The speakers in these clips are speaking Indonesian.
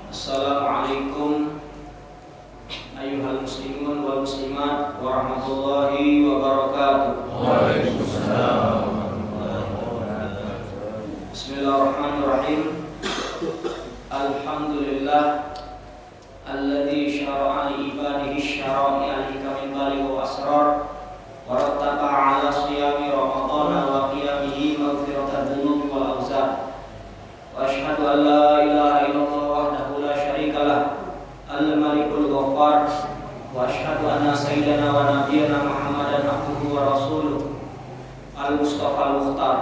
Assalamualaikum ayyuhal muslimun wal muslimat warahmatullahi wabarakatuh. Waalaikumsalam. Bismillahirrahmanirrahim. Alhamdulillah alladzi syara'a li ibadihi syara'i'a hikamin baligh wa asrar wa rattaqa 'ala siyami ramadhana wa qiyamihi maghfiratan dhunubi wal awzar. Wa asyhadu an la ilaha illallah wahdahu la syarika lah al-malikul ghaffar wa asyhadu anna sayyidana wa nabiyyana Muhammadan abduhu wa rasuluh al-mustafa al-mukhtar.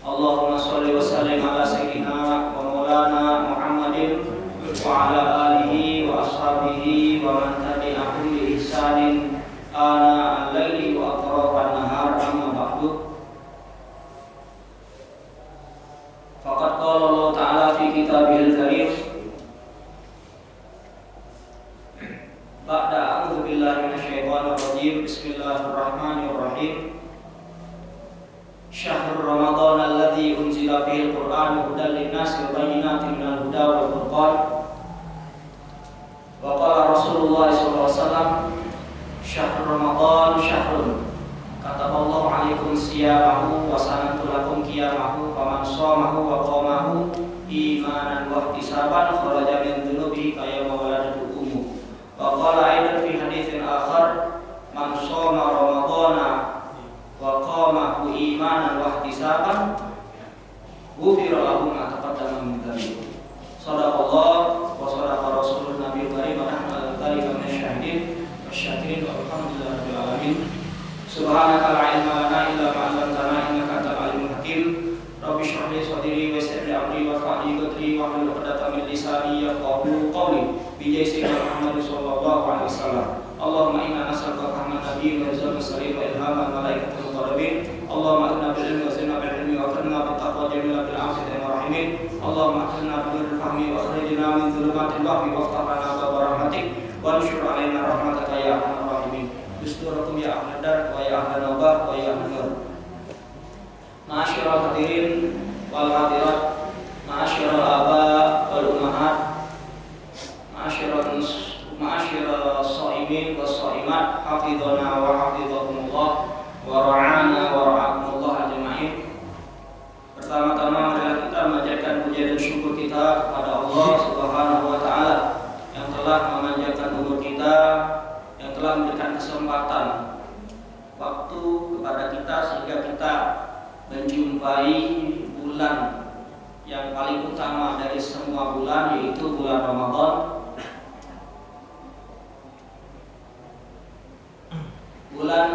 Allahumma sholli wa sallim ala sayyidina wa maulana Muhammadin wa ala alihi wa ashabihi wa man tabi'ahum bi ihsanin ana al-laili wa atrafan nahar, amma ba'du. Faqad qala Allah ta'ala fi kitabihil karim ba'da a'udzu billahi minasyaitonir rajim. Bismillahirrahmanirrahim. Syahrul Ramadan alladzi unzila fihil Qur'an hudan lin-nasi wa bayyinatin minal huda wal furqan. Wa qala Rasulullah sallallahu alaihi wasallam, syahrul Ramadan syahrun kataballahu alaikum siyamahu wa sanatu lakum qiyamahu faman shamahu wa qamahu imanan wa ihtisaban kharaja min dhunubihi kayama waladatu ummu. Wa qala aidan fi haditsin akhar, man shama ramadhana wa qamahu imanan wa ihtisaban ghufira lahu ma taqaddama min dhanbihi. Shadaqallah wa shadaqa rasulun nabiyul karim wa nahnu ala dzalika minasyahidin wasyakirin walhamdulillahirabbil alamin. Subhanaka la ilma lana illa ma 'allamtana innaka antal alimul hakim. Rabbi shrah li sadri wa yassir li amri wa hlul 'uqdatam min lisani yafqahu qawli bi jaisi Muhammad sallallahu alaihi wasallam. Allahumma inna nas'aluka fahman nabiyyin wa rizqan salim wa ilhaman malaikatil muqarrabin. Allahumma inna bil ilmi wa zidna bil ilmi wa karna bit taqwa jamila bil afiyati ya rahimin. Allahumma akhrijna bil fahmi wa akhrijna min dhulumatil wahmi waftah lana abwaab rahmatik wa anshur 'alaina rahmataka ya arhamar rahimin. Bismillahirrahmanirrahim. Ya ahlan dar wa ya ahlan nawbar wa ya ahlan nur. Ma'asyiral hadirin wal hadirat, ma'asyiral aba wal ummahat, ma'asyiral shaimin was shaimat, hafizana wa hafizakumullah wa ra'ana wa ra'akumullah ajma'in. Pertama-tama marilah kita memanjatkan puja dan syukur kita kepada Allah Subhanahu wa taala yang telah memanjatkan umur kita, yang telah memberikan kesempatan waktu kepada kita sehingga kita menjumpai bulan yang paling utama dari semua bulan, yaitu bulan Ramadan. Bulan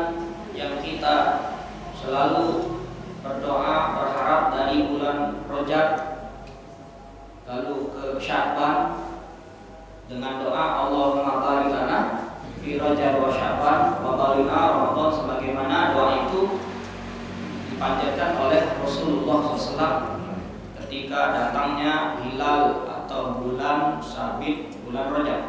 yang kita selalu berdoa berharap dari bulan Rajab lalu ke Sya'ban dengan doa Allahumma barik lana fi Rajab wa Sya'ban wa barik Ramadan, sebagaimana doa itu dipanjatkan oleh Rasulullah SAW ketika datangnya hilal atau bulan sabit, bulan Rajab.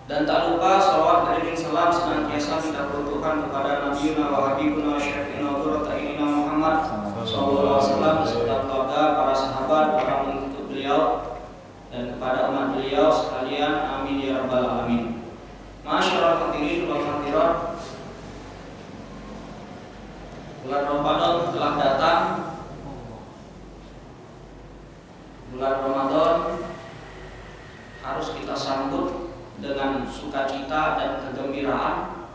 Dan tak lupa salawat dan salam senantiasa kita peruntukkan kepada Nabi wa Habibuna wa Syafi'ina wa Qurrata Muhammad sallallahu alaihi wasallam beserta keluarga, para sahabat, para pengikut beliau dan kepada umat beliau sekalian. Amin ya rabbal alamin. Masyaallah hadirin wal hadirat, bulan Ramadan telah datang. Bulan Ramadan harus kita sambut dengan sukacita dan kegembiraan,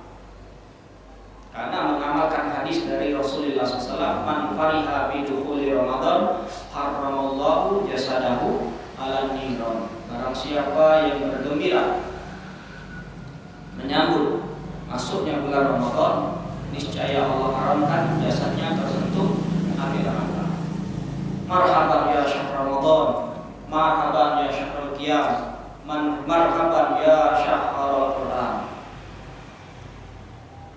karena mengamalkan hadis dari Rasulullah SAW, man fariha bi dukhuli Ramadan haramallahu jasadahu 'alan niran. Barang siapa yang bergembira menyambut masuknya bulan Ramadan, niscaya Allah haramkan jasadnya tersentuh api neraka. Marhaban ya syahr Ramadan, marhaban ya syahrul qiyam, marhaban ya syahrul Quran.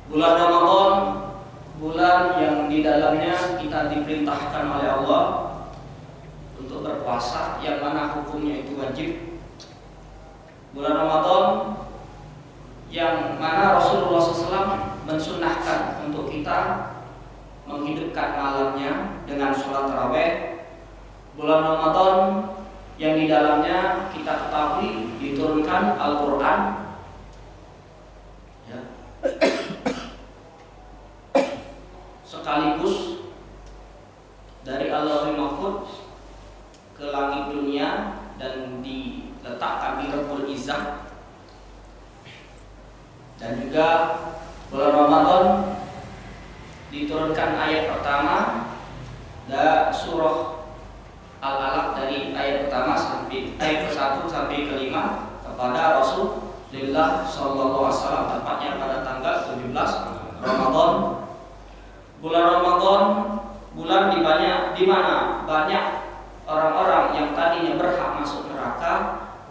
Bulan Ramadan, bulan yang di dalamnya kita diperintahkan oleh Allah untuk berpuasa, yang mana hukumnya itu wajib. Bulan Ramadan yang mana Rasulullah SAW mensunnahkan untuk kita menghidupkan malamnya dengan sholat tarawih. Bulan Ramadan yang di dalamnya kita ketahui diturunkan Al-Quran, ya. Sekaligus dari Allahul Mahfuz ke langit dunia dan diletakkan di Rabbul Izzah. Dan juga bulan Ramadan diturunkan ayat pertama dari surah Al-Alaq, dari ayat pertama sampai ayat ke-1 sampai ke-5 kepada Rasulullah sallallahu alaihi wasallam, tepatnya pada tanggal 17 Ramadan. Bulan Ramadan, bulan di mana banyak orang-orang yang tadinya berhak masuk neraka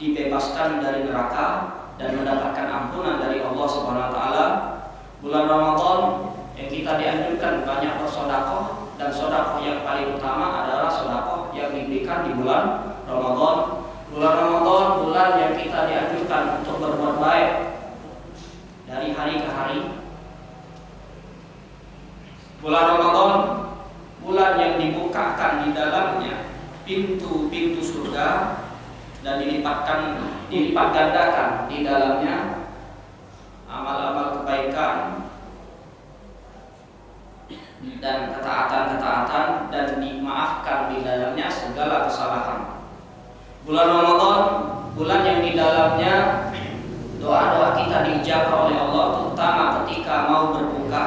dibebaskan dari neraka dan mendapatkan ampunan dari Allah Subhanahu wa taala. Bulan Ramadan yang kita dianjurkan banyak bersedekah, dan sedekah yang paling utama adalah sedekah yang diberikan di bulan Ramadan. Bulan Ramadan bulan yang kita dianjurkan untuk berbuat baik dari hari ke hari. Bulan Ramadan bulan yang dibukakan di dalamnya pintu-pintu surga dan dilipat gandakan di dalamnya amal-amal kebaikan dan ketaatan-ketaatan, dan dimaafkan di dalamnya segala kesalahan. Bulan Ramadan bulan yang di dalamnya doa-doa kita diijabah oleh Allah, terutama ketika mau berbuka.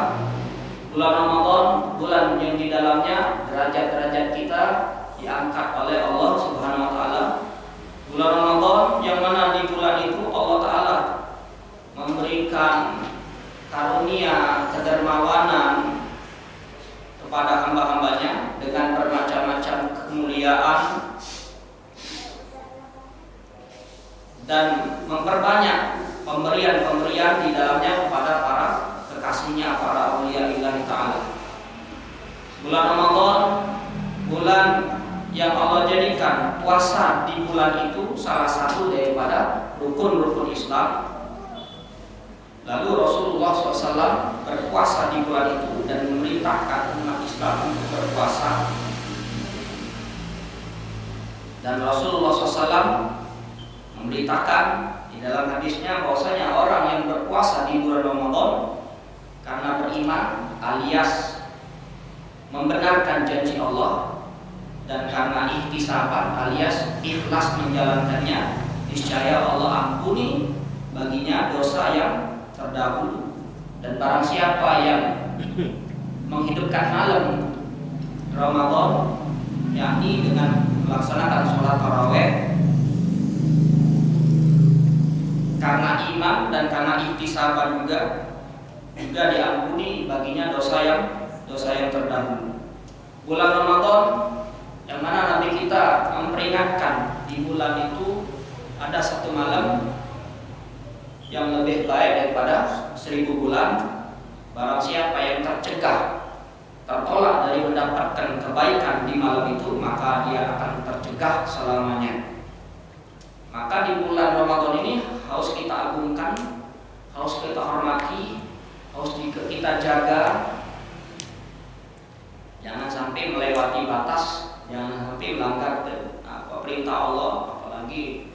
Bulan Ramadan bulan yang di dalamnya derajat-derajat kita diangkat oleh Allah Subhanahu wa taala. Bulan Ramadan yang mana di bulan itu Allah taala memberikan karunia kedermawanan kepada hamba-hambanya dengan bermacam-macam kemuliaan dan memperbanyak pemberian-pemberian di dalamnya kepada para kekasihnya, para auliya-Illah ta'ala. Bulan Ramadan bulan yang Allah jadikan puasa di bulan itu salah satu daripada rukun-rukun Islam. Lalu Rasulullah SAW berpuasa di bulan itu dan memerintahkan umat Islam untuk berpuasa. Dan Rasulullah SAW memberitakan di dalam hadisnya bahwasanya orang yang berpuasa di bulan Ramadan karena beriman alias membenarkan janji Allah, dan karena ihtisaban alias ikhlas menjalankannya, niscaya Allah ampuni baginya dosa yang terdahulu. Dan barang siapa yang menghidupkan malam Ramadan, yakni dengan melaksanakan sholat tarawih karena iman dan karena ihtisaban juga diampuni baginya dosa yang terdahulu. Bulan Ramadan yang mana Nabi kita memperingatkan di bulan itu ada satu malam yang lebih baik daripada 1000 bulan. Barang siapa yang tertolak dari mendapatkan kebaikan di malam itu, maka dia akan tercegah selamanya. Maka di bulan Ramadan ini harus kita agungkan, harus kita hormati, harus kita jaga. Jangan sampai melewati batas, jangan sampai melanggar perintah Allah, apalagi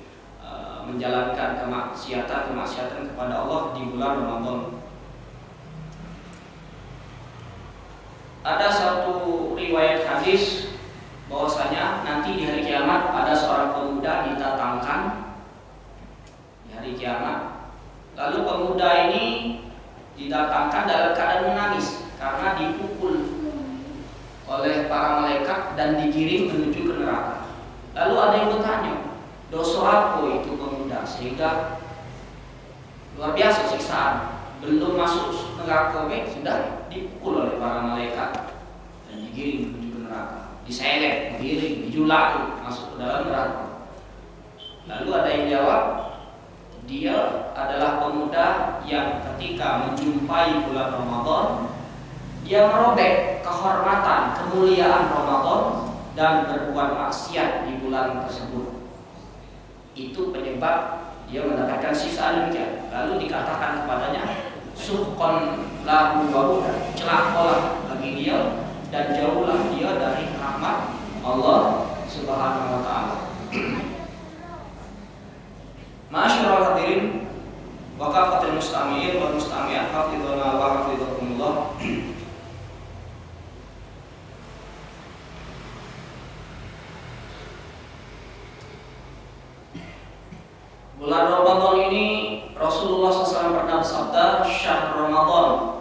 menjalankan kemaksiatan kepada Allah di bulan Ramadan. Ada satu riwayat hadis bahwasanya nanti di hari kiamat ada seorang pemuda didatangkan di hari kiamat. Lalu pemuda ini didatangkan dalam keadaan menangis karena dipukul oleh para malaikat dan digiring menuju ke neraka. Lalu ada yang bertanya, dosa apa itu pemuda sehingga luar biasa siksaan? Belum masuk neraka sudah dipukul oleh para malaikat dan digiring menuju ke neraka, diseret, digiring, dijulak masuk ke dalam neraka. Lalu ada yang jawab, dia adalah pemuda yang ketika menjumpai bulan Ramadan, dia merobek kehormatan, kemuliaan Ramadan dan berbuat maksiat di bulan tersebut. Itu penyebab dia mendapatkan sisa demikian. Lalu dikatakan kepadanya, suhqan lahu wa celakalah bagi dia dan jauhlah dia dari rahmat Allah Subhanahu wa taala. Ma'asyiral hadirin wa kafatul mustami'in wal mustami'at hafizana wa hafizakumullah. Bulan Ramadan ini Rasulullah SAW pernah bersabda, syahr Ramadan.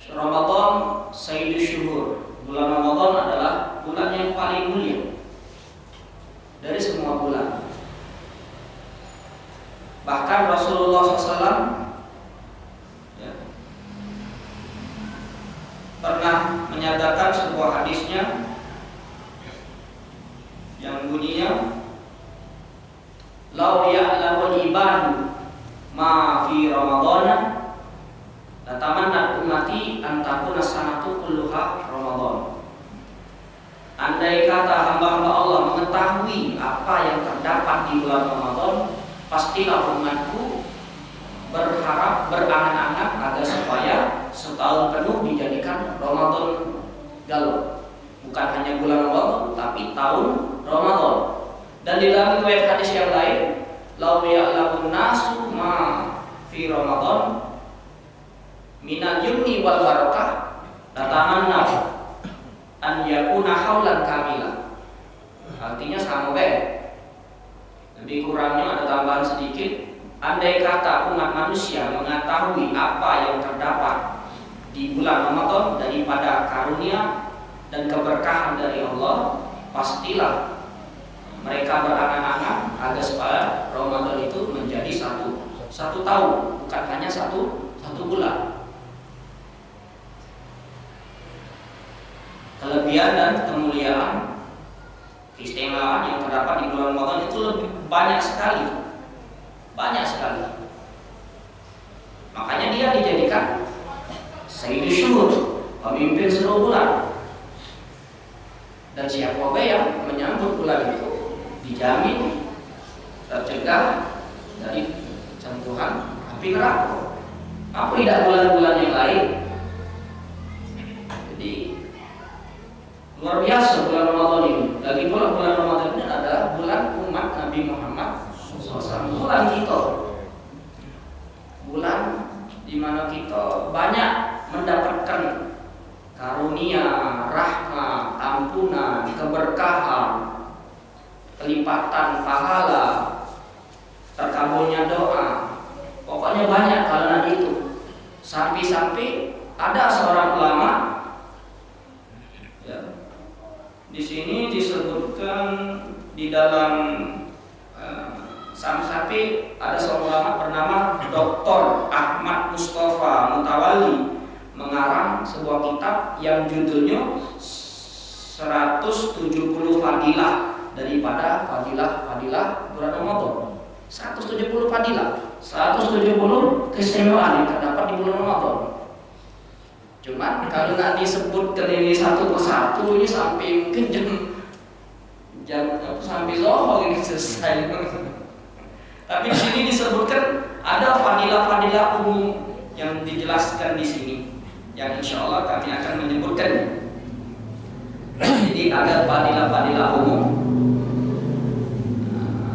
Ramadan sayyidus syuhur. Bulan Ramadan adalah bulan yang paling mulia dari semua bulan. Bahkan Rasulullah SAW pernah menyatakan sebuah hadisnya yang bunyinya, "Lau ya'lamul ibadu ma fi Ramadana latamanna ummati an takuna sanatu kulluha Ramadan." Andai kata hamba-hamba Allah mengetahui apa yang terdapat di bulan Ramadan, pastilah umatku berharap, berangan-angan agar supaya setahun penuh dijadikan Ramadan galau. Bukan hanya bulan Ramadan, tapi tahun Ramadan. Dan di dalam riwayat hadis yang lain, lau ya'lamun nasu ma fi Ramadan minal yumni wal barakah latamanna an yakuna haulan kamila. Artinya sama baik. Lebih kurangnya ada tambahan sedikit. Andai kata umat manusia mengetahui apa yang terdapat di bulan Ramadan daripada karunia dan keberkahan dari Allah, pastilah mereka berangan-angan agar supaya Ramadan itu menjadi satu tahun, bukan hanya satu bulan. Kelebihan dan kemuliaan, keistimewaan yang terdapat di bulan Ramadan itu lebih banyak sekali. Makanya dia dijadikan sayyidus syuhur, pemimpin seluruh bulan. Dan siapa yang menyambut bulan itu dijamin tercegah dari sentuhan api neraka. Apa tidak bulan-bulan yang lain? Jadi luar biasa bulan Ramadan ini. Lagi pula bulan Ramadan ini adalah bulan umat Nabi Muhammad SAW. Bulan kita, bulan di mana kita banyak mendapatkan karunia, rahmat, ampunan, keberkahan, kelipatan pahala, terkabulnya doa. Pokoknya banyak karena itu. Sampai-sampai ada seorang ulama, ya, di sini disebutkan di dalam sampai ada seorang ulama bernama Dr. Ahmad Mustafa Mutawalli mengarang sebuah kitab yang judulnya 170 fadilah daripada fadilah bulan Ramadan. 170 fadilah, 170 keistimewaan yang terdapat di bulan Ramadan. Cuman kalau nggak disebutkan ini satu persatu, ini sampai mungkin jam sampai zuhur ini selesai. Tapi di sini disebutkan ada fadilah-fadilah umum yang dijelaskan di sini, yang insya Allah kami akan menyebutkannya. Jadi ada fadilah-fadilah umum,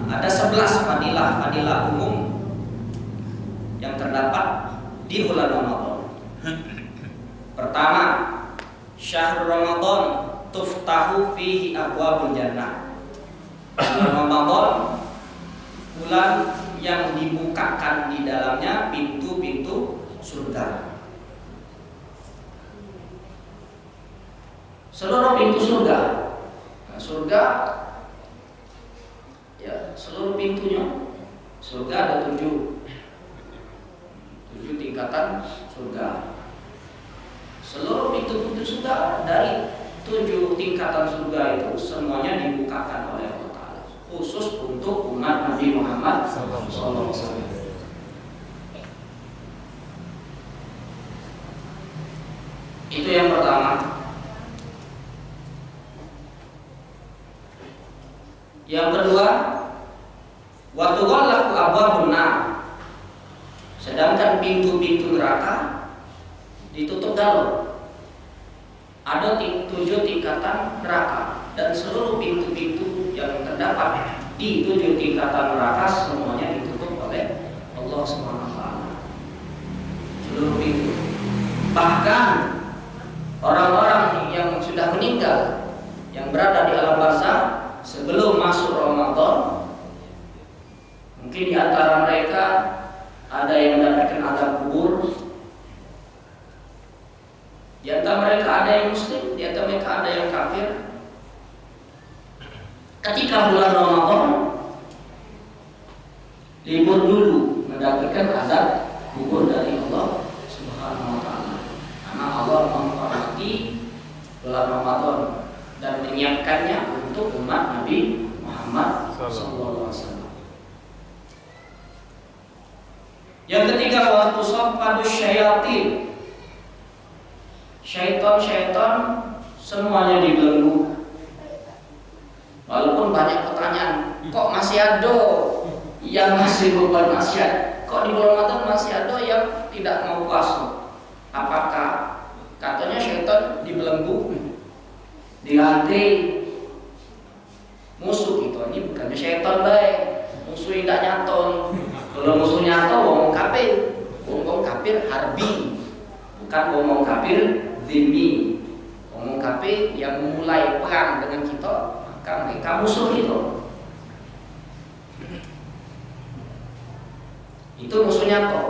ada 11 fadilah umum yang terdapat di bulan Ramadan. Pertama, syahrul Ramadan tuftahu fihi abwabul jannah. Bulan Ramadan, bulan yang dibukakan di dalamnya pintu-pintu surga. Seluruh pintu surga, surga, ya seluruh pintunya. Surga ada 7 tingkatan surga. Seluruh pintu-pintu surga dari 7 tingkatan surga itu semuanya dibukakan oleh Allah Ta'ala. khusus untuk umat Nabi Muhammad SAW. Itu yang pertama. Yang kedua, wa tughallaqu abwabun nar. Sedangkan pintu-pintu neraka ditutup dalam. Ada 7 tingkatan neraka dan seluruh pintu-pintu yang terdapat di 7 tingkatan neraka semuanya ditutup oleh Allah SWT. Seluruh pintu. Bahkan orang-orang yang sudah meninggal yang berada di alam barzakh sebelum masuk Ramadan, mungkin di antara mereka ada yang mendapatkan azab kubur, di antara mereka ada yang muslim, di antara mereka ada yang kafir. Ketika bulan Ramadan libur dulu mendapatkan azab kubur dari Allah Subhanahu wa taala. Karena Allah menghormati bulan Ramadan dan menyiapkannya untuk umat Nabi Muhammad SAW. Yang ketiga, waktu sopadus syayatin. Syaitan semuanya dibelenggu. Walaupun banyak pertanyaan, kok masih ada yang masih berbuat maksiat? Kok di bulan Ramadan masih ada yang tidak mau puasa? Apakah katanya syaitan dibelenggu, dilatih? Musuh itu ini bukannya syaitan baik, musuh tidak nyaton. Kalau musuh nyaton ngomong kafir harbi, bukan ngomong kafir zimmi. Ngomong kafir yang memulai perang dengan kita, maka mereka musuh itu. Itu musuh nyaton.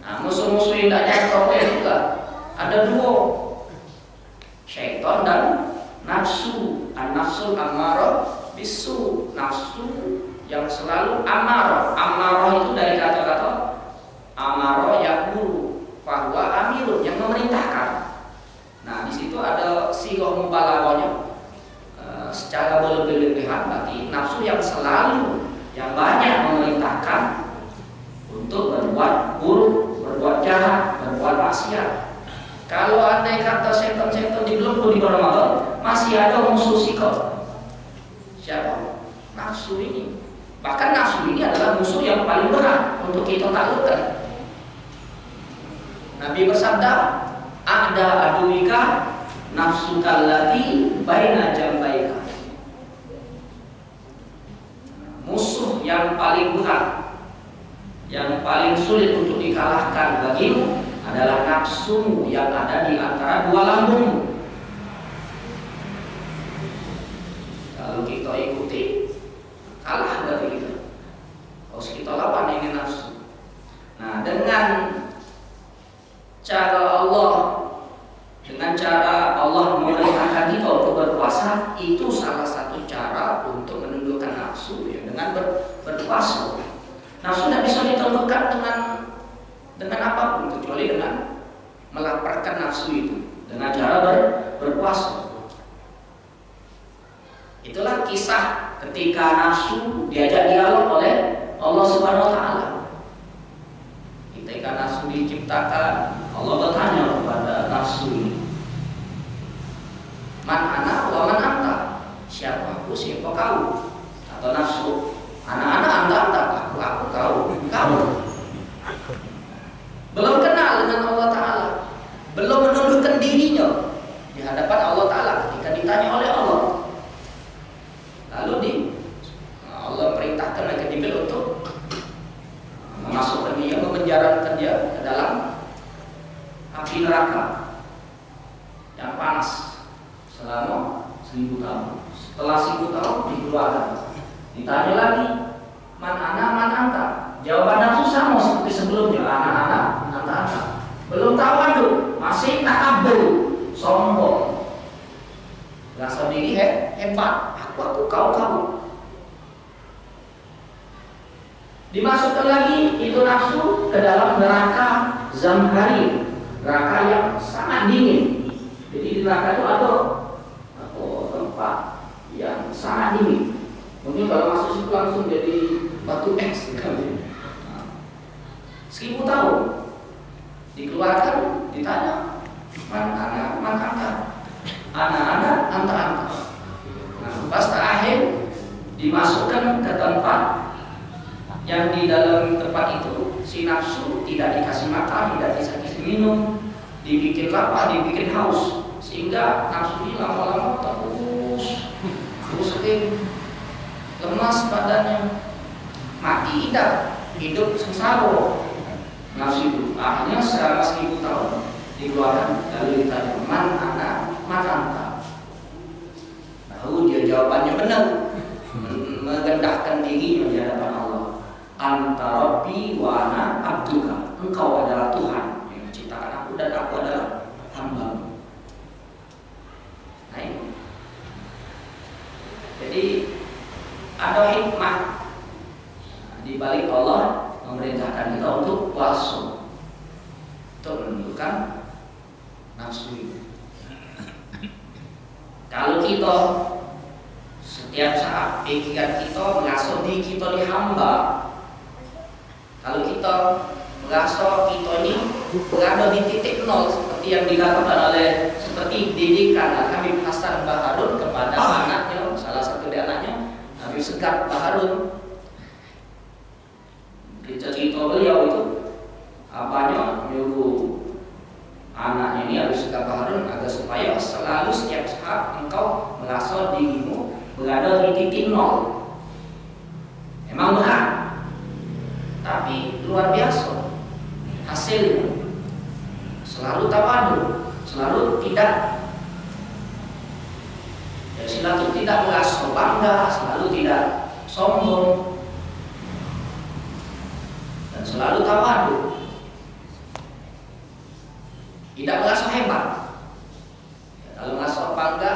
Nah, musuh-musuh yang tidak nyaton juga ada 2, syaitan dan nafsu. An-nafsul ammarah bisu, nafsu yang selalu amarah. Amarah itu dari kata-kata amarah ya'muru, fahuwa amirun, yang memerintahkan. Nah, di situ ada sighah mubalaghahnya secara berlebih-lebihan, berarti nafsu yang selalu, yang banyak memerintahkan untuk berbuat buruk, berbuat jahat, berbuat maksiat. Kalau andai kata setan-setan dibelenggu di Ramadan, masih ada musuh sikap. Siapa? Nafsu ini. Bahkan nafsu ini adalah musuh yang paling berat untuk kita taklukkan. Nabi bersabda, "A'da aduwika nafsuka allati baina jambaika." Musuh yang paling berat, yang paling sulit untuk dikalahkan bagimu adalah nafsumu yang ada di antara 2 lambungmu. Kalau kita ikuti, kalah dari kita. Harus kita lawan ini nafsu. Nah, dengan cara Allah memerintahkan kita untuk berpuasa, itu salah satu cara untuk menundukkan nafsu, ya, dengan berpuasa. Nafsu tidak bisa ditundukkan dengan apapun kecuali dengan melaparkan nafsu itu dengan cara berpuasa. Itulah kisah ketika nafsu diajak dialog oleh Allah Subhanahu wa taala. Ketika nafsu diciptakan, Allah bertanya kepada nafsu ini, "Man ana wa man anta?" Siapa aku, siapa kau? Atau nafsu, "Ana, anta, aku, kau." Belum kenal dengan Allah Ta'ala, belum menundukkan dirinya di hadapan Allah Ta'ala ketika ditanya oleh Allah. Lalu Allah perintahkan Nabi Jibril untuk memasukkan dia, memenjarakan dia ke dalam api neraka yang panas selama 1000 tahun. Setelah 1000 tahun dikeluarkan, ditanya lagi, "Man ana, man anta?" Jawaban nafsu sama seperti sebelumnya, "Ana, anta." Belum tawadhu, masih takabur, sombong, rasa diri hebat, aku, kau. Dimasukkan lagi itu nafsu ke dalam neraka zamharir, neraka yang sangat dingin. Jadi di neraka itu ada tempat yang sangat dingin. Mungkin kalau masuk situ langsung jadi batu es kali. 1000 tahun dikeluarkan, ditanya mana anak-anak anta. Nah, pas terakhir dimasukkan ke tempat yang di dalam tempat itu si nafsu tidak dikasih makan, tidak dikasih minum, dibikin lapar, dibikin haus, sehingga nafsu ini lama-lama terus lemas badannya, mati hidup sengsara nafsu itu. Akhirnya selama 1000 tahun dikeluarkan, lalu ditanya man anta. Lalu dia jawabannya benar, mengendahkan dirinya di hadapan Allah. Anta Rabbi wa ana abduka. Engkau adalah Tuhan yang menciptakan aku dan aku adalah hamba. Nah ini. Jadi ada hikmah di balik Allah memerintahkan kita untuk puasa, untuk menundukkan nafsu itu. Kalau kita setiap saat pikiran kita merasa diri kita di hamba, kalau kita merasa kita ini berada di titik nol seperti yang dikatakan oleh seperti didikan Habib Hasan Baharun kepada anaknya, salah satu dari anaknya Habib Segat Baharun. Cerita beliau itu apanya nyuruh anaknya ini Habib Segat Baharun agar supaya selalu setiap saat engkau merasa dirimu berada di titik nol. Memang berat, tapi luar biasa hasilnya. Selalu tawadu, selalu tidak merasa bangga, selalu tidak sombong, dan selalu tawadu, tidak merasa hebat. Kalau merasa bangga,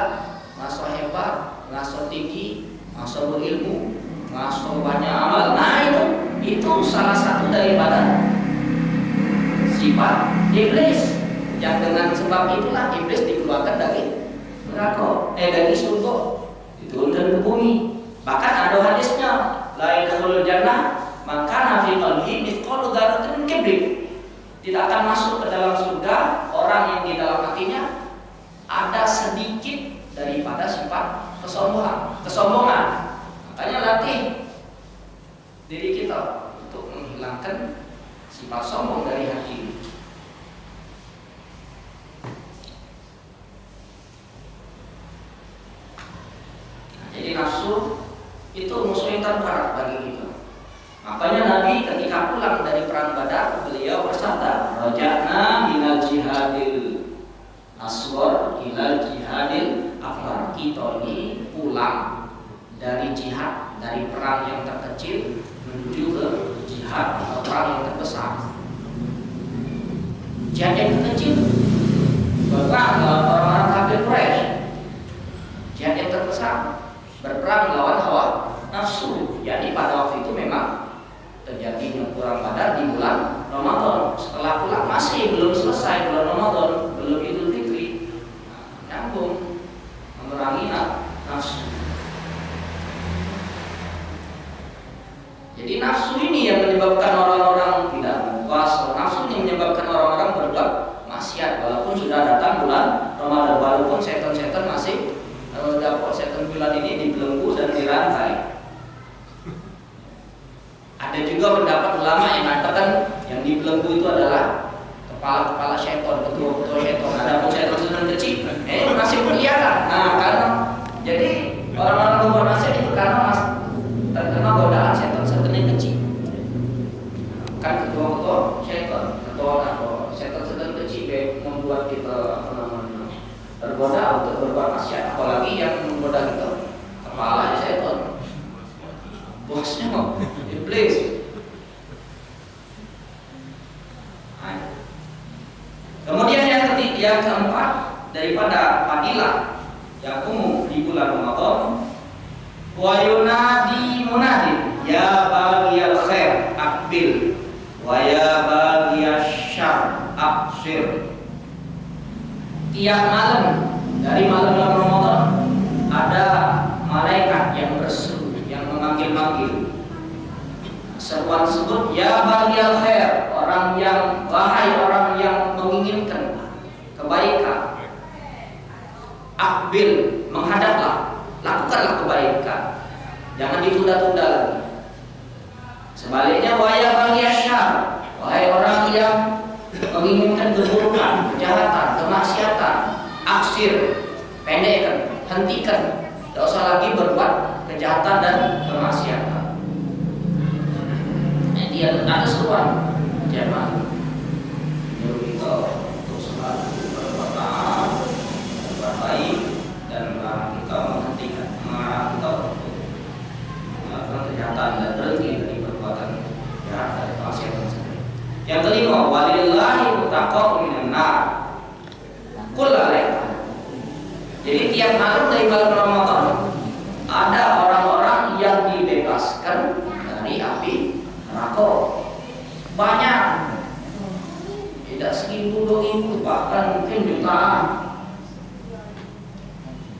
merasa hebat, merasa tinggi, merasa berilmu, merasa banyak amal, nah itu salah satu daripada sifat iblis. Yang dengan sebab itulah iblis dikeluarkan dari neraka, dari surga, diturunkan ke bumi. Bahkan ada hadisnya, la yadkhulul jannah man kana fi qalbihi mithqalu dzarratin min kibr. Tidak akan masuk ke dalam surga orang yang di dalam hatinya ada sedikit daripada sifat kesombongan. Makanya latih diri kita untuk menghilangkan sifat sombong dari hati. Jadi nafsu itu musuh yang terberat bagi kita. Makanya Nabi ketika pulang dari perang Badar, beliau bersabda, "Raja'na minal jihadil asghar ilal jihadil akbar." Kita ini pulang dari jihad, dari perang yang terkecil menuju ke jihad atau perang yang terbesar. Jihad yang terkecil berperang melawan orang-orang kafir Quraisy. Jihad yang terbesar berperang melawan hawa nafsu. Jadi pada waktu itu memang terjadinya perang Badar di bulan Ramadan. Setelah pulang masih belum selesai bulan Ramadan, belum Idul Fitri. Nyambung memerangi nafsu. Jadi nafsu ini yang menyebabkan orang-orang tidak puasa. Nafsu ini menyebabkan orang-orang berbuat maksiat walaupun sudah datang bulan Ramadan, walaupun setan-setan masih dapat setan bulan ini dibelenggu dan dirantai. Ada juga pendapat ulama yang mengatakan yang dibelenggu itu adalah kepala-kepala setan, ketua-ketua setan. Ada pun setan kecil, masih berkeliaran. Nah, karena jadi orang-orang berbuat maksiat itu karena terkena godaan setan-setan yang kecil. Kan ketua-ketua setan, setan-setan kecil membuat kita tergoda untuk berbuat maksiat, apalagi yang menggoda kita kepala setan, bosnya iblis. Kemudian yang keempat daripada fadilah yang umum di bulan Ramadan, wa yunadi munadin ya baghiyal khair aqbil wa ya baghiyasy syarr aqsir. Tiap malam dari malam Ramadan ada malaikat yang berseru, yang seruan tersebut, ya baghiyal khair, wahai orang yang menginginkan kebaikan, aqbil, menghadaplah, lakukanlah kebaikan, jangan ditunda-tunda lagi. Sebaliknya, wa ya baghiyal syarr, wahai orang yang menginginkan keburukan, kejahatan, kemaksiatan, aksir, pendekkan, hentikan, tidak usah lagi berbuat kejahatan dan kemaksiatan. Dia ada seruan jamaah menyuruh kita untuk selalu berbuat taat, berbuat baik, dan melarang kita menghentikan, melarang kita untuk melakukan kejahatan dan berhenti dari perbuatan jahat dan kemaksiatan. Yang kelima, walillahi muttaqatu minan nar. Kullalaila. Jadi tiap malam dari bulan Ramadan ada orang-orang yang dibebaskan dari api neraka. Banyak, tidak 1.000, 2.000, bahkan mungkin jutaan.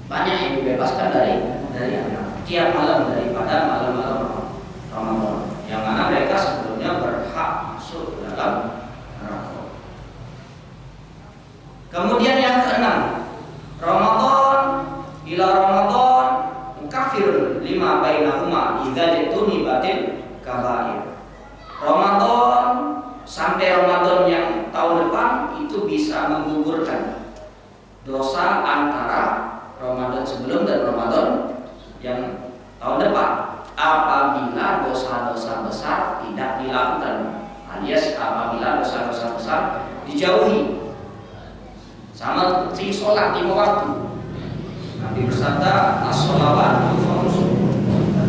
Banyak yang dibebaskan dari neraka tiap malam daripada malam-malam Ramadan, yang mana mereka sebelumnya berhak masuk ke dalam neraka. Kemudian yang keenam, Ramadan ila Ramadan mukafirun lima bainahuma idza jatuni batil kabair. Ramadan sampai Ramadan yang tahun depan itu bisa menggugurkan dosa antara Ramadan sebelum dan Ramadan yang tahun depan, apabila dosa-dosa besar tidak dilakukan, alias apabila dosa-dosa besar dijauhi. Sama seperti sholat 5 waktu. Nabi bersabda, as-sholawatu khamsu,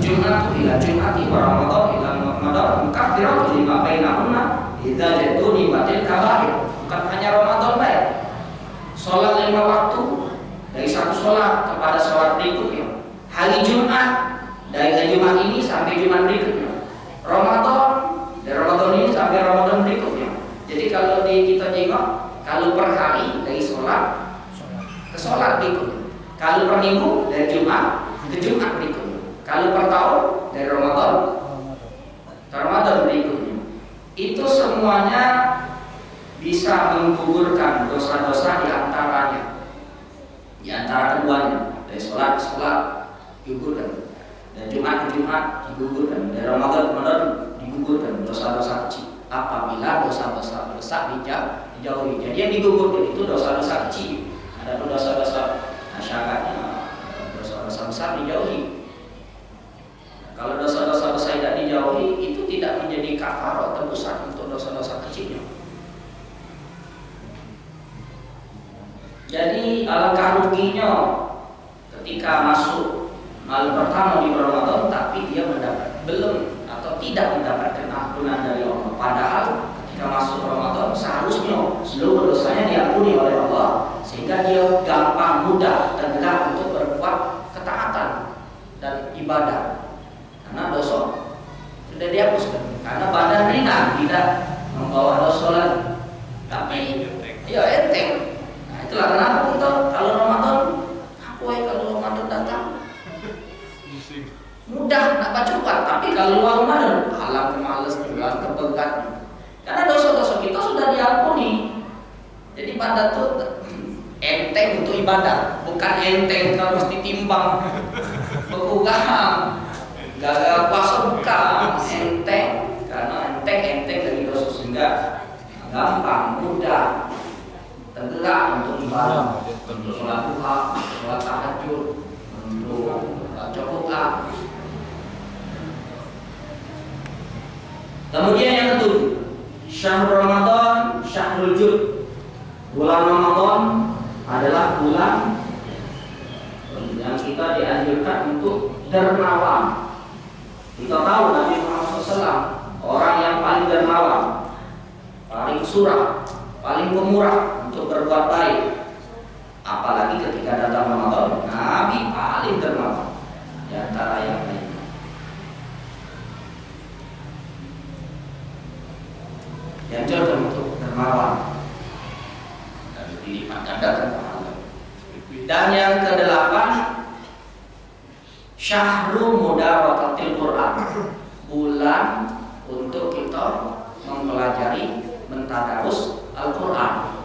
Jum'atu ila Jum'ati wa Ramadan ila Ramadan mukaffiratun lima bainahunna idza jatuni batil kabair. Bukan hanya Ramadan baik, sholat 5 waktu dari satu sholat kepada sholat berikutnya, hari Jumat dari Jumat ini sampai Jumat berikutnya, Ramadan dari Ramadan ini sampai Ramadan berikutnya. Jadi kalau kita tengok, kalau per hari dari sholat ke sholat berikutnya, kalau per minggu dari Jumat ke Jumat berikutnya, kalau per tahun dari Ramadan ke Ramadan berikutnya, itu semuanya bisa menggugurkan dosa-dosa di antaranya, di antara keduanya, dari sholat ke sholat digugurkan, dari Jumat ke Jumat digugurkan, dari Ramadan ke Ramadan digugurkan dosa-dosa kecil apabila dosa-dosa besar dijauhi. Jadi yang digugurkan itu dosa-dosa kecil. Ada dosa-dosa masyarakatnya, dosa-dosa besar dijauhi. Kalau dosa-dosa besar tidak dijauhi, itu tidak menjadi kafarah tebusan untuk dosa-dosa kecilnya. Jadi alangkah ruginya ketika masuk malam pertama di Ramadan, tapi dia belum atau tidak mendapatkan ampunan dari Allah. Padahal ketika masuk Ramadan seharusnya seluruh dosanya diampuni oleh Allah, sehingga dia gampang mudah tergerak untuk berbuat ketaatan dan ibadah, karena dosa sudah dihapuskan, karena badan ringan tidak membawa dosa lagi. Tapi ya enteng. Nah, itulah kenapa kita kalau Ramadan, kalau Ramadan datang mudah nak baca Quran, tapi kalau luar Ramadan alam kemales, kepegat, karena dosa-dosa kita sudah diampuni. Jadi pada itu enteng untuk ibadah, bukan enteng kalau mesti timbang berkurang, gagal puasa, bukan enteng, karena enteng dari dosa, sehingga gampang mudah tergerak untuk ibadah, untuk sholat duha, sholat tahajud, untuk baca Quran. Kemudian yang ketujuh, syahrul Ramadan syahrul jud. Bulan Ramadan adalah bulan yang kita dianjurkan untuk dermawan. Kita tahu Nabi Muhammad SAW orang yang paling dermawan, paling surah, paling pemurah untuk berbuat baik. Apalagi ketika datang Ramadan, Nabi paling dermawan di antara yang lain. Yang cocok untuk dermawan dan dilipat gandakan pahala. Dan yang kedelapan, syahrul mudaratatil Quran, bulan untuk kita mempelajari, mentadarus Al-Quran.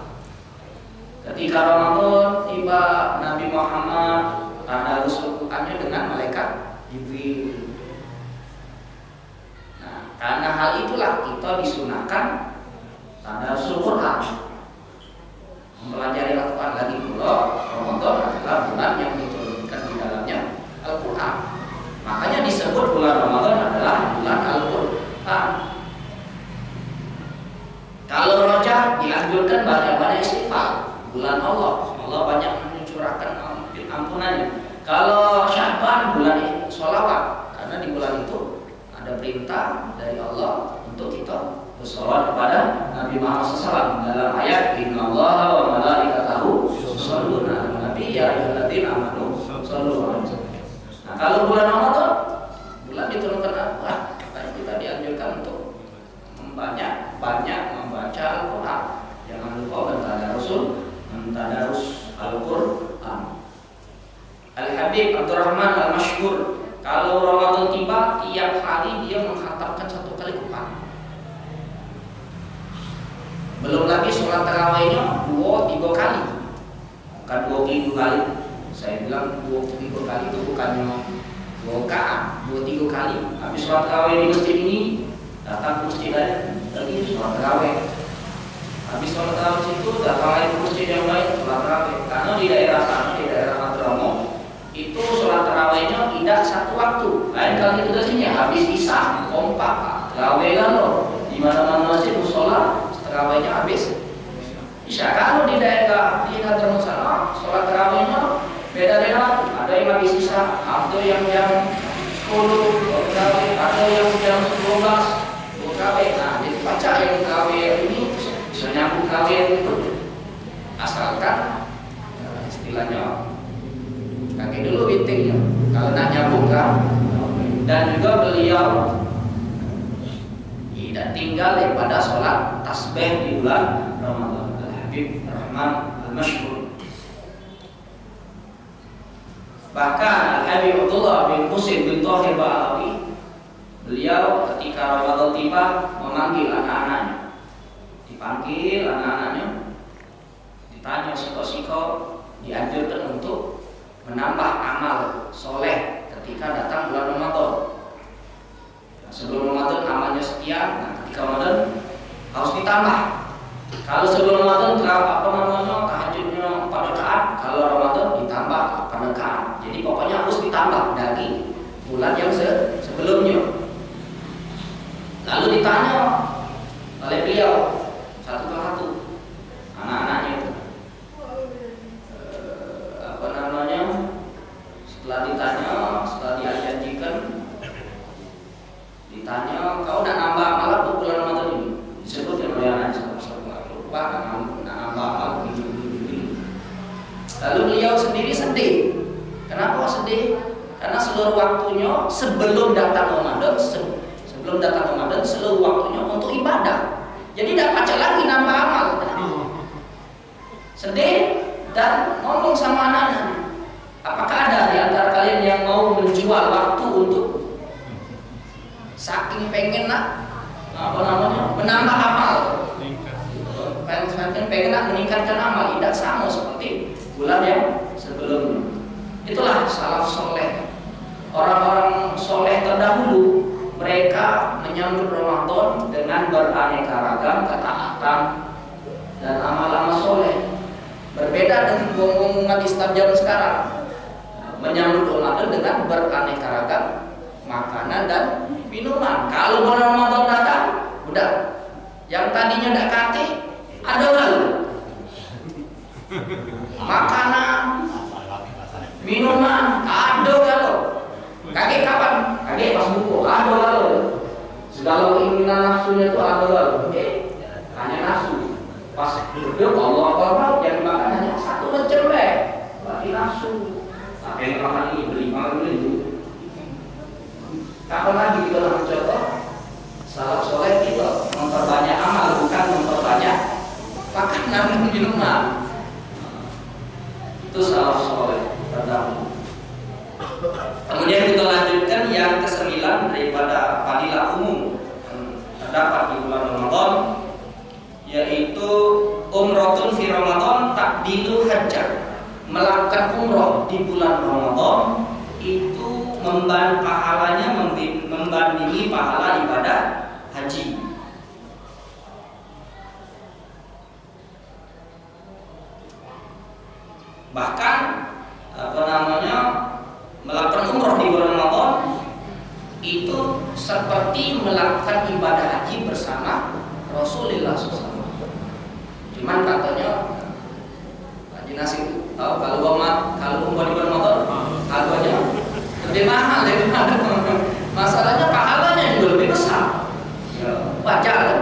Ketika Ramadan tiba, Nabi Muhammad tadarus Al-Qurannya dengan malaikat Jibril. Nah, karena hal itulah kita disunahkan tadarus Al-Quran, mempelajari Al-Quran. Lagi pula Ramadan adalah bulan yang diturunkan di dalamnya Al-Quran. Makanya disebut bulan Ramadan adalah bulan Al-Quran. Kalau Rajab dianjurkan banyak-banyak istighfar, bulan Allah banyak mencurahkan ampunannya. Kalau Sya'ban bulan sholawat, karena di bulan itu ada perintah dari Allah untuk kita bersolawat kepada Nabi Muhammad SAW dalam ayat Innallaha wa malaikatahu yusholluna 'alan nabi ya ayyuhalladzina amanu shollu 'alaihi. Nah, kalau bulan Ramadan, bulan diturunkan Al-Quran, makanya kita dianjurkan untuk banyak membaca Al-Quran. Jangan lupa mentadarus Al-Quran. Al-Habib Abdurrahman Al-Masyhur, kalau Ramadan tiba, tiap hari dia mengkhatamkan 1 kali Quran. Belum lagi sholat tarawihnya 2-3 kali, bukan 2 kali. Saya bilang 2-3 kali itu bukannya 2 rakaat, 2-3 kali. Habis sholat tarawih di masjid ini, datang ke masjid lain lagi sholat tarawih. Habis sholat tarawih itu datang lagi ke masjid yang lain sholat tarawih. Karena di daerah sana, di daerah Madramo, itu sholat tarawihnya tidak satu waktu. Lain kali itu dari sini habis isya kompak tarawih kan loh. Di mana-mana masjid musola tarawihnya habis isya. Kalau di daerah Madramo sana sholat tarawihnya beda-beda. Ada yang habis isya, ada yang jam 10 tarawih, ada yang jam 12 tarawih. Nah, dibaca yang tarawih ini bisa nyambung tarawih itu, asalkan istilahnya kaki dulu witingnya kalau nak nyambung kan. Dan juga beliau tidak tinggal daripada sholat tasbih di bulan Ramadan. Al-Habib Rahman Al-Masyhur. Bahkan Al-Habib Abdullah bin Husain bin Thahir Ba'alawi, beliau ketika Ramadan tiba memanggil anak-anaknya. Dipanggil anak-anaknya, ditanya siko-siko, dianjurkan untuk menambah amal soleh ketika datang bulan Ramadan. Sebelum Ramadan amalnya sekian, nah ketika Ramadan harus ditambah. Kalau sebelum Ramadan tahajudnya 4 rakaat, kalau Ramadan ditambah 8 rakaat. Jadi pokoknya harus ditambah dari bulan yang sebelumnya. Lalu ditanya oleh beliau satu persatu anak-anaknya itu, setelah ditanya, setelah dijanjikan, ditanya, kau nak nambah amal apa bulan Ramadan ini? Disebutkan oleh anak-anak, lupa nak nambah amal ini. Lalu beliau sendiri sedih. Kenapa sedih? Karena seluruh waktunya sebelum datang Ramadan, seluruh waktunya untuk ibadah. Jadi tidak baca lagi nambah amal. Sedih dan ngomong sama anak-anak, apakah ada di antara kalian yang mau menjual waktu untuk saking pengen menambah amal, pengen meningkatkan amal, tidak sama seperti bulan yang sebelumnya. Itulah salaf soleh, orang-orang soleh terdahulu. Mereka menyambut Ramadan dengan beraneka ragam ketaatan dan amal-amal soleh. Berbeda dengan umat Islam zaman sekarang, menyambut Ramadan dengan beraneka ragam makanan dan minuman. Kalau bulan Ramadan datang, udah yang tadinya tidak kati ada lalu makanan, minuman ada kalau kakek kapan? Kakek pas buku ada lalu segala keinginan nafsunya itu ada lalu. Hanya nafsu. Pas hidup Allah yang dimakan hanya satu mencelek, berarti nafsu. Yang makan ini beli makan itu. Kapan lagi kita mencoba salaf soleh itu memperbanyak amal, bukan memperbanyak makanan dan minuman. Itu salaf soleh terdahulu. Kemudian kita lanjutkan yang ke-9 daripada fadilah umum Dzul Hijjah, melakukan umroh di bulan Ramadan itu pahalanya membandingi pahala ibadah haji. Bahkan melakukan umroh di bulan Ramadan itu seperti melakukan ibadah haji bersama Rasulullah SAW. Cuman katanya Haji Nasir tahu kalau umroh di bulan Ramadan harganya lebih mahal daripada masalahnya pahalanya juga lebih besar. Ya, wajar kan?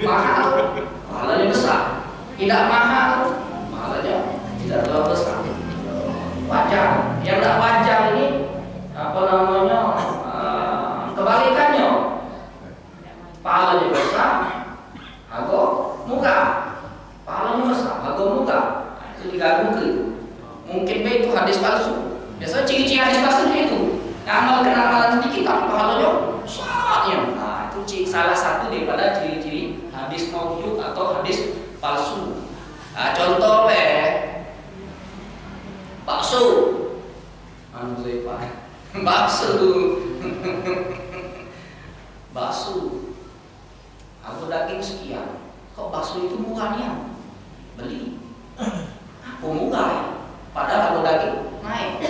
Mahal, pahalanya besar. Tidak mahal, pahalanya tidak terlalu besar. Wajar. Yang tidak wajar ini kebalikannya. Pahalanya besar, harga murah. Pahalanya besar, harga murah. Itu digabung ke itu. Mungkin itu hadis palsu. Biasanya ciri-ciri hadis palsu itu amalan sedikit tapi pahalanya besarnya. Nah, itu salah satu daripada ciri-ciri hadis maudhu atau hadis palsu. Nah, contoh bakso. Bakso. Aku daging sekian. Kok bakso itu murahnya? Beli. Aku murah ya. Padahal aku daging naik.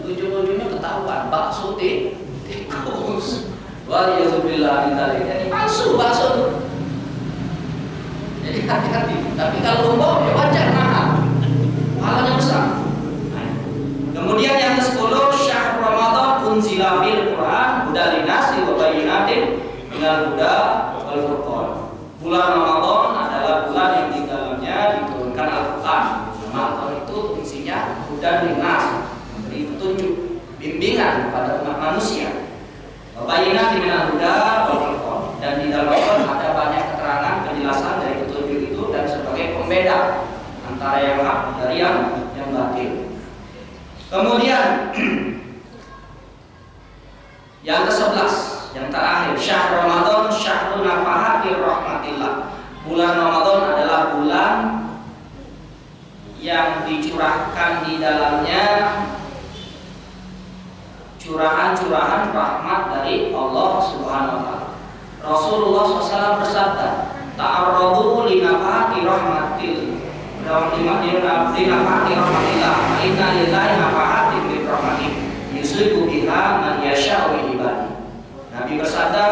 Ujung-ujungnya ketahuan bakso tikus. Waliyahzubillah min dzalik. Jadi palsu bakso itu. Jadi hati-hati. Tapi kalau umroh ya wajar mahal. Pahalanya besar. Kemudian yang ke-10, syahr Ramadan unzila fil Quran hudan linnasi wa bayyinatin minal huda wal furqan. Bulan Ramadan adalah bulan yang di dalamnya diturunkan Al-Qur'an. Al-Qur'an itu isinya hudan linnas, memberi petunjuk, bimbingan kepada umat manusia. Wa bayyinatin minal huda wal furqan. Dan di dalam Al-Qur'an ada banyak keterangan penjelasan dari petunjuk itu dan sebagai pembeda antara yang hak dari yang batil. Kemudian yang ke-11, yang terakhir, syahr Ramadan syahrun nafahati rahmatillah. Bulan Ramadan adalah bulan yang dicurahkan di dalamnya curahan-curahan rahmat dari Allah Subhanahu wa taala. Rasulullah SAW bersabda, ta'arradu li nafahati rahmatillah. Inna lillahi nafahatin min rahmatih yusibu biha man yasha'u min ibadihi. Nabi bersabda,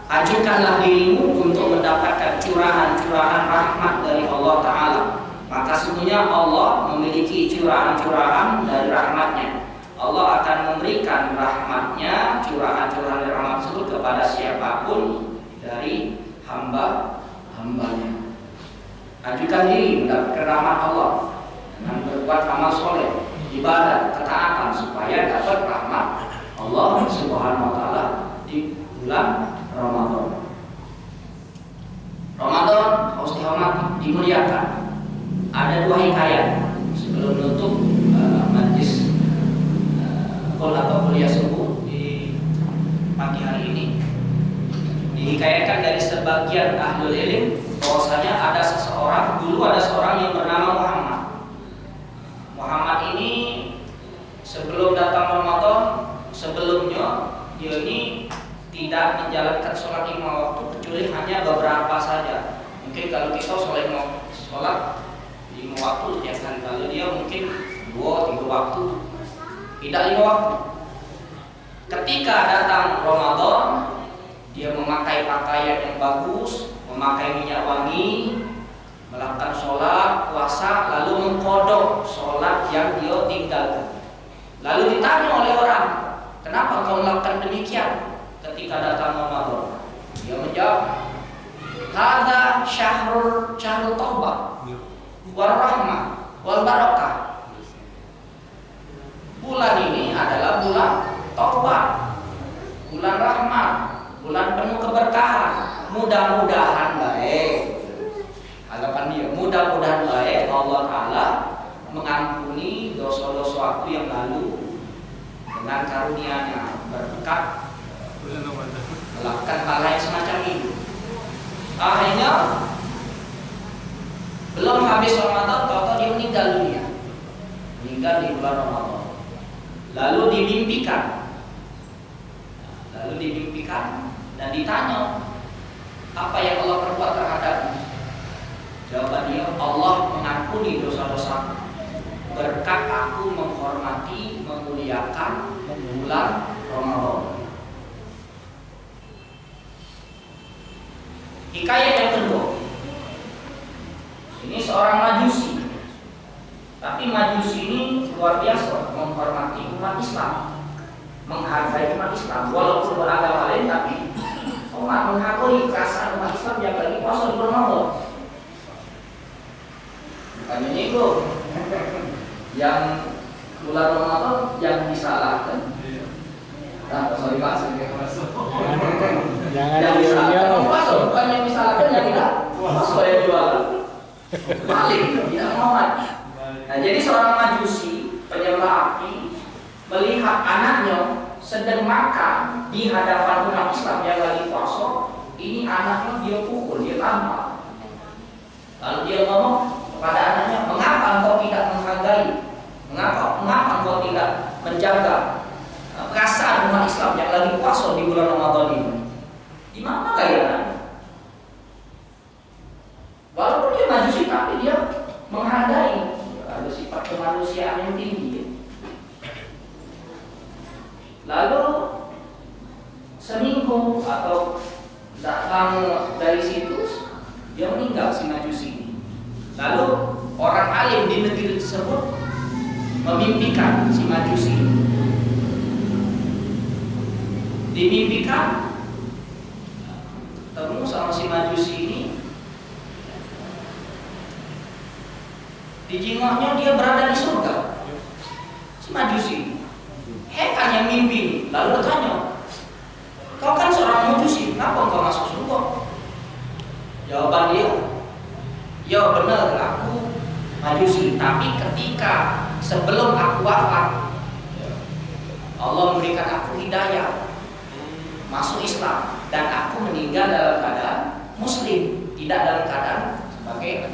ajukanlah dirimu untuk mendapatkan curahan-curahan rahmat dari Allah Ta'ala. Maka sesungguhnya Allah memiliki curahan-curahan dari rahmatnya. Allah akan memberikan rahmatnya, curahan-curahan dari rahmat tersebut kepada siapapun dari hamba-hambanya. Ajukan diri mendapatkan rahmat Allah dengan berbuat amal soleh, ibadah, ketaatan supaya dapat rahmat Allah Subhanahu wa taala di bulan Ramadan. Ramadan harus dihormati, dimuliakan. Ada dua hikayat sebelum menutup majlis kuliah subuh di pagi hari ini. Dihikayatkan dari sebagian ahlul ilm bahwasanya ada seorang yang bernama Muhammad. Muhammad ini sebelum datang Ramadan, sebelumnya dia ini tidak menjalankan sholat 5 waktu kecuali hanya beberapa saja. Mungkin kalau kita sholat 5 waktu setiap hari, kalau dia mungkin 2-3 waktu, tidak 5 waktu. Ketika datang Ramadan, dia memakai pakaian yang bagus, memakai minyak wangi, melakukan sholat, puasa, lalu mengkodok sholat yang dia tinggalkan. Lalu ditanya oleh orang, kenapa kau melakukan demikian ketika datang Ramadan? Dia menjawab, hadza syahrul taubah wal rahmah wal barakah. Bulan ini adalah bulan taubat, bulan rahmat, bulan penuh keberkahan. Mudah-mudahan baik, harapan dia, mudah-mudahan baik Allah Ta'ala mengampuni dosa-dosa aku yang lalu dengan karunia-Nya berkat melakukan hal yang semacam ini. Akhirnya belum habis Ramadan, tahu-tahu dia meninggal di bulan Ramadan. Lalu dimimpikan dan ditanya, apa yang Allah perbuat terhadapmu? Jawaban dia, Allah mengampuni dosa-dosa berkat aku menghormati, memuliakan bulan Ramadan. Hikayat yang kedua, ini seorang majusi, tapi majusi ini luar biasa menghormati umat Islam, menghargai umat Islam, walaupun beragama lain, tapi umat menghargai perasaan umat Islam yang lagi puasa di bulan Ramadan. Bukannya itu yang bulan Ramadan yang disalahkan. Nah, sorry Mas, jangan yang disalahkan puasa, bukan yang disalahkan yang tidak puasa yang jualan. Balik, tidak mohon. Nah, jadi seorang majusi penyembah api melihat anaknya sedang makan di hadapan umat Islam yang lagi puasa. Ini anaknya dia pukul, dia tampar. Lalu dia ngomong kepada anaknya, mengapa engkau tidak menghargai? Mengapa engkau tidak menjaga perasaan umat Islam yang lagi puasa di bulan Ramadan ini? Di mana kalian? Walaupun dia majusi, tapi dia menghargai, ada sifat kemanusiaan yang tinggi. Lalu seminggu atau datang dari situ, dia meninggal si majusi ini. Lalu orang alim di negeri tersebut memimpikan si majusi. Dimimpikan ketemu sama si majusi ini. Dijingoknya dia berada di surga. Si majusi, kan yang mimpi. Lalu bertanya, kau kan seorang majusi, kenapa engkau masuk surga? Jawaban dia, ya benar, aku majusi, tapi ketika sebelum aku wafat, Allah memberikan aku hidayah masuk Islam, dan aku meninggal dalam keadaan Muslim, tidak dalam keadaan sebagai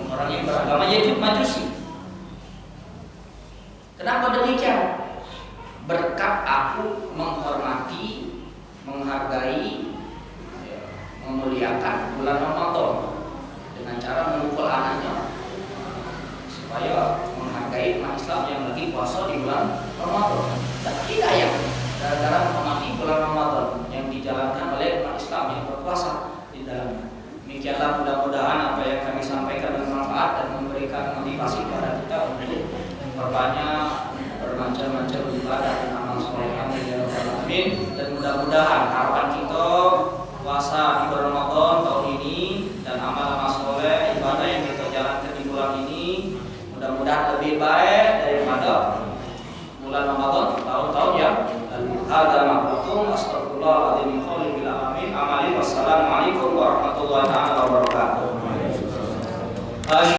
orang yang beragama yaitu majusi. Kenapa demikian? Berkat aku menghormati, menghargai, memuliakan bulan Ramadan dengan cara memukul anaknya supaya menghargai umat Islam yang lagi puasa di bulan Ramadan. Dan hidayah gara-gara menghormati bulan Ramadan yang dijalankan oleh umat Islam yang berpuasa di dalamnya. Demikianlah, mudah-mudahan apa yang kami sampaikan bermanfaat dan memberikan motivasi kepada kita untuk berbanyak bermacam-macam ibadah dan amal soleh. Amin. Dan mudah-mudahan harapan kita puasa di bulan Ramadan tahun ini dan amal-amal soleh ibadah yang kita jalankan di bulan ini mudah-mudahan lebih baik daripada bulan Ramadan tahun-tahun yang lalu. Hadza ma'lukum, astagfirullahaladzim min qouli bil amin. Amalin, wassalamualaikum warahmatullahi wabarakatuh.